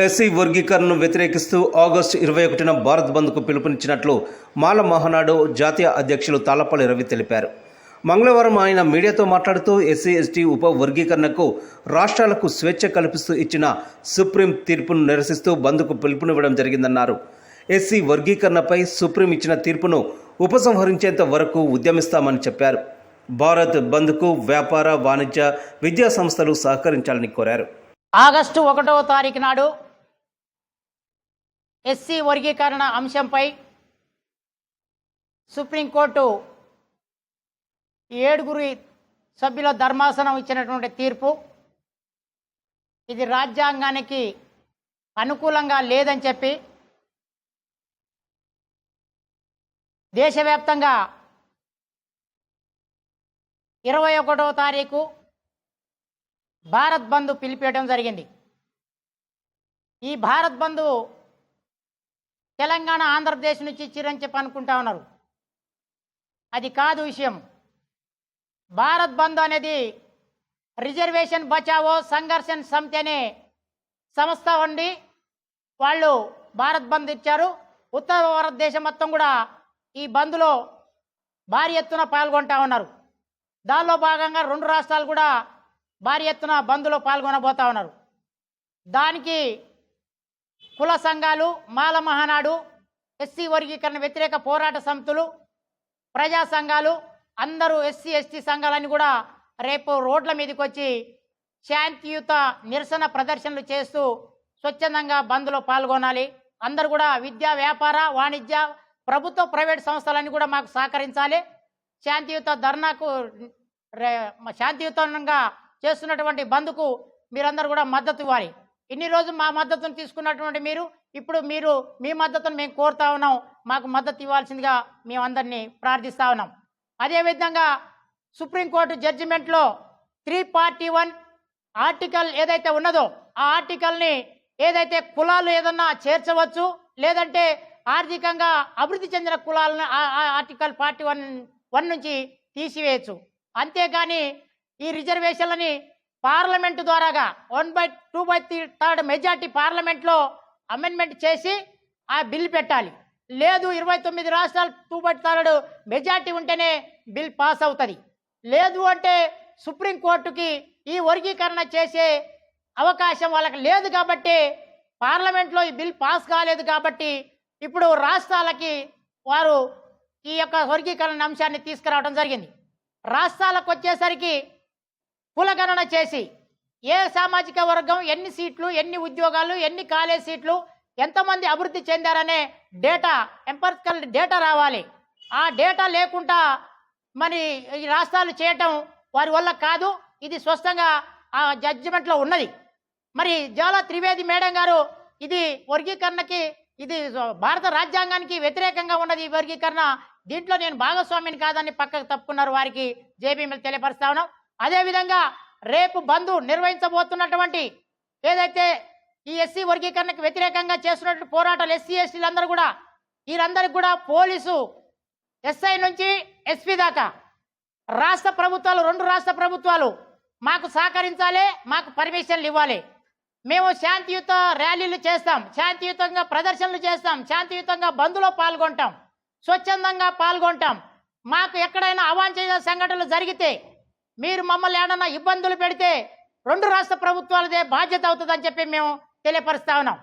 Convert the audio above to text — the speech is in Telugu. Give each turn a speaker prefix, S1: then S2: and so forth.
S1: ఎస్సీ వర్గీకరణను వ్యతిరేకిస్తూ ఆగస్టు 21న భారత్ బంద్కు పిలుపునిచ్చినట్లు మాల మహానాడు జాతీయ అధ్యక్షులు తాళ్లపల్లి రవి తెలిపారు. మంగళవారం ఆయన మీడియాతో మాట్లాడుతూ ఎస్సీ ఎస్టీ ఉప వర్గీకరణకు రాష్ట్రాలకు స్వేచ్ఛ కల్పిస్తూ ఇచ్చిన సుప్రీం తీర్పును నిరసిస్తూ బంద్కు పిలుపునివ్వడం జరిగిందన్నారు. ఎస్సీ వర్గీకరణపై సుప్రీం ఇచ్చిన తీర్పును ఉపసంహరించేంత వరకు ఉద్యమిస్తామని చెప్పారు. భారత్ బంద్కు వ్యాపార, వాణిజ్య, విద్యా సంస్థలు సహకరించాలని కోరారు.
S2: ఆగస్టు 1వ తారీఖు నాడు ఎస్సీ వర్గీకరణ అంశంపై సుప్రీంకోర్టు 7 సభ్యుల ధర్మాసనం ఇచ్చినటువంటి తీర్పు ఇది రాజ్యాంగానికి అనుకూలంగా లేదని చెప్పి దేశవ్యాప్తంగా 21వ తారీఖు భారత్ బంద్ పిలిపేయడం జరిగింది. ఈ భారత్ బంద్ తెలంగాణ, ఆంధ్రప్రదేశ్ నుంచి చిరంచెప్ అనుకుంటా ఉన్నారు. అది కాదు విషయం. భారత్ బంద్ అనేది రిజర్వేషన్ బచావో సంఘర్షణ సమితి అనే సంస్థ ఉండి వాళ్ళు భారత్ బంద్ ఇచ్చారు. ఉత్తర భారతదేశం మొత్తం కూడా ఈ బంద్లో భారీ ఎత్తున పాల్గొంటా ఉన్నారు. దానిలో భాగంగా 2 రాష్ట్రాలు కూడా భారీ ఎత్తున బంద్లో పాల్గొనబోతా ఉన్నారు. దానికి కుల సంఘాలు, మాల మహానాడు, ఎస్సీ వర్గీకరణ వ్యతిరేక పోరాట సమితులు, ప్రజా సంఘాలు, అందరూ ఎస్సీ ఎస్టీ సంఘాలని కూడా రేపు రోడ్ల మీదకి వచ్చి శాంతియుత నిరసన ప్రదర్శనలు చేస్తూ స్వచ్ఛందంగా బంద్లో పాల్గొనాలి. అందరూ కూడా విద్యా, వ్యాపార, వాణిజ్య, ప్రభుత్వ, ప్రైవేట్ సంస్థలన్నీ కూడా మాకు సహకరించాలి. శాంతియుత ధర్నాకు శాంతియుతంగా చేస్తున్నటువంటి బంద్కు మీరందరూ కూడా మద్దతు ఇవ్వాలి. ఇన్ని రోజులు మా మద్దతును తీసుకున్నటువంటి ఇప్పుడు మీ మద్దతును మేము కోరుతా ఉన్నాం. మాకు మద్దతు ఇవ్వాల్సిందిగా మేమందరినీ ప్రార్థిస్తూ ఉన్నాం. అదేవిధంగా సుప్రీంకోర్టు జడ్జిమెంట్లో 341 ఆర్టికల్ ఏదైతే ఉన్నదో ఆ ఆర్టికల్ని ఏదైతే కులాలు ఏదన్నా చేర్చవచ్చు, లేదంటే ఆర్థికంగా అభివృద్ధి చెందిన కులాలను ఆర్టికల్ 41 నుంచి తీసివేయచ్చు. అంతేగాని ఈ రిజర్వేషన్లని పార్లమెంటు ద్వారాగా 1/2/3 మెజార్టీ పార్లమెంట్లో అమెండ్మెంట్ చేసి ఆ బిల్ పెట్టాలి. లేదు 29 రాష్ట్రాలు 2/3 మెజార్టీ ఉంటేనే బిల్ పాస్ అవుతుంది. లేదు అంటే సుప్రీంకోర్టుకి ఈ వర్గీకరణ చేసే అవకాశం వాళ్ళకి లేదు. కాబట్టి పార్లమెంట్లో ఈ బిల్ పాస్ కాలేదు. కాబట్టి ఇప్పుడు రాష్ట్రాలకి వారు ఈ యొక్క వర్గీకరణ అంశాన్ని తీసుకురావడం జరిగింది. రాష్ట్రాలకు వచ్చేసరికి కులగణన చేసి ఏ సామాజిక వర్గం ఎన్ని సీట్లు, ఎన్ని ఉద్యోగాలు, ఎన్ని కాలేజ్ సీట్లు, ఎంతమంది అభివృద్ధి చెందారనే డేటా, ఎంపరికల్ డేటా రావాలి. ఆ డేటా లేకుండా మరి ఈ రాష్ట్రాలు చేయటం వారి వల్ల కాదు. ఇది స్పష్టంగా ఆ జడ్జిమెంట్లో ఉన్నది. మరి జ్వాలా త్రివేది మేడం గారు ఇది వర్గీకరణకి, ఇది భారత రాజ్యాంగానికి వ్యతిరేకంగా ఉన్నది ఈ వర్గీకరణ, దీంట్లో నేను భాగస్వామిని కాదని పక్కకు తప్పుకున్నారు. వారికి జేబీఎంఎల్ తెలియపరుస్తా ఉన్నాం. అదేవిధంగా రేపు బంద్ నిర్వహించబోతున్నటువంటి ఏదైతే ఈ ఎస్సీ వర్గీకరణకు వ్యతిరేకంగా చేస్తున్నటువంటి పోరాటాలు ఎస్సీ ఎస్టీలందరూ కూడా వీరందరికీ కూడా పోలీసు ఎస్ఐ నుంచి ఎస్పీ దాకా రాష్ట్ర ప్రభుత్వాలు, 2 రాష్ట్ర ప్రభుత్వాలు మాకు సహకరించాలి, మాకు పర్మిషన్లు ఇవ్వాలి. మేము శాంతియుత ర్యాలీలు చేస్తాం, శాంతియుతంగా ప్రదర్శనలు చేస్తాం, శాంతియుతంగా బంద్లో పాల్గొంటాం, స్వచ్ఛందంగా పాల్గొంటాం. మాకు ఎక్కడైనా అవాంఛనీయ సంఘటనలు జరిగితే, మీరు మమ్మల్ని ఏడన్నా ఇబ్బందులు పెడితే 2 రాష్ట్ర ప్రభుత్వాలదే బాధ్యత అవుతుందని చెప్పి మేము తెలియపరుస్తా ఉన్నాం.